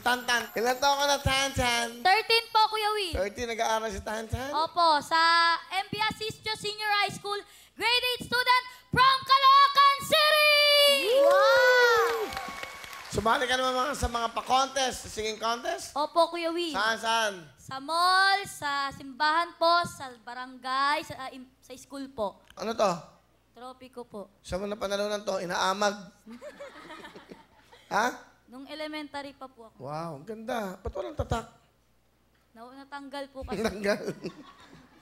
Tantan. Ilan taon ka na, Tantan? 13 po, Kuya Will. 30, nag-aaral si Tantan? Opo, sa MB Asistio Senior High School, grade 8 student from Caloocan City! Wow! Sumali ka naman sa mga pa-contest, singing contest? Opo, Kuya Will. Saan? Sa mall, sa simbahan po, sa barangay, sa school po. Ano to? Trophy ko po. Saan mo na panalunan to? Inaamag? Ha? Nung elementary pa po ako. Wow, ang ganda. Ba't walang tatak? Natanggal po kasi. Tanggal.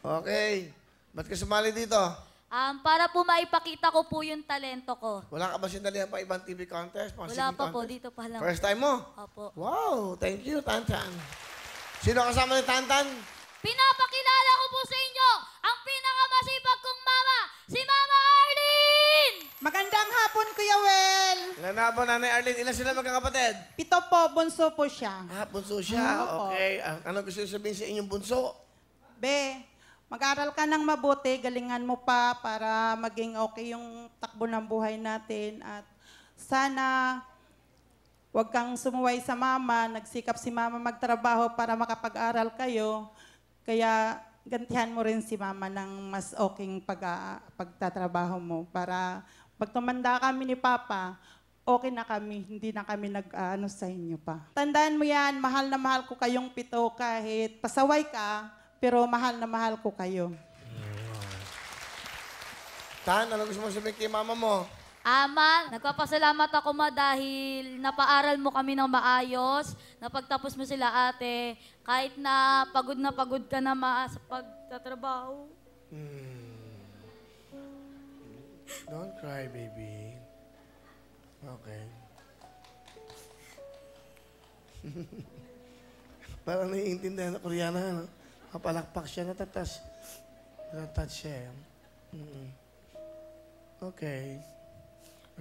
Okay. Ba't ka sumali dito? Para po maipakita ko po yung talento ko. Wala ka ba sinalihan pa ibang TV contest? Mga Wala singing pa po, contest? dito pa lang. First time mo? Opo. Wow, thank you, Tantan. Sino kasama ni Tantan? Pinapakilala ko po sa inyo ang pinakamasipag kong mama, si Mama Arlene! Magandang hapon, Kuya Well. Ilan na po, Nanay Arlene? Ilan sila magkakapatid? 7 po, bunso po siya. Ah, bunso siya. Opo. Okay. Ano gusto niyo sabihin sa inyong bunso? Be, mag-aral ka ng mabuti, galingan mo pa para maging okay yung takbo ng buhay natin. At sana huwag kang sumuway sa mama. Nagsikap si mama magtrabaho para makapag-aral kayo. Kaya gantihan mo rin si mama ng mas okay pagtatrabaho mo para pag tumanda kami ni Papa, okay na kami, hindi na kami nag-ano sa inyo pa. Tandaan mo yan, mahal na mahal ko kayong 7 kahit pasaway ka, pero mahal na mahal ko kayo. Tan, ano gusto mo sabihin kay mama mo? Ama, nagpapasalamat ako ma dahil napaaral mo kami ng maayos, napagtapos mo sila ate, kahit na pagod ka na sa pagtatrabaho. Don't cry, baby. Okay. Parang naiintindihan na Koreana, no? Kapalakpak siya, natatas. Natatas siya. Okay.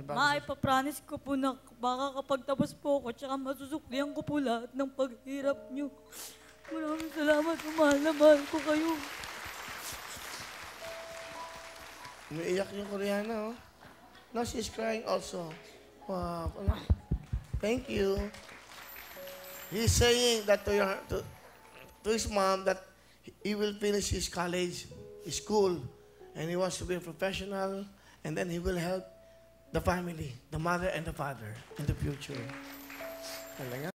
Ma, ipapromise ko po na baka kapag tapos po ako, tsaka masusuklihan ko po lahat ng paghirap niyo. Maraming salamat, mahal na mahal ko kayo. Umiiyak yung Koreana, oh. No, she's crying also. Wow. Thank you. He's saying that to his mom that he will finish his college, his school, and he wants to be a professional, and then he will help the family, the mother and the father in the future. Talaga?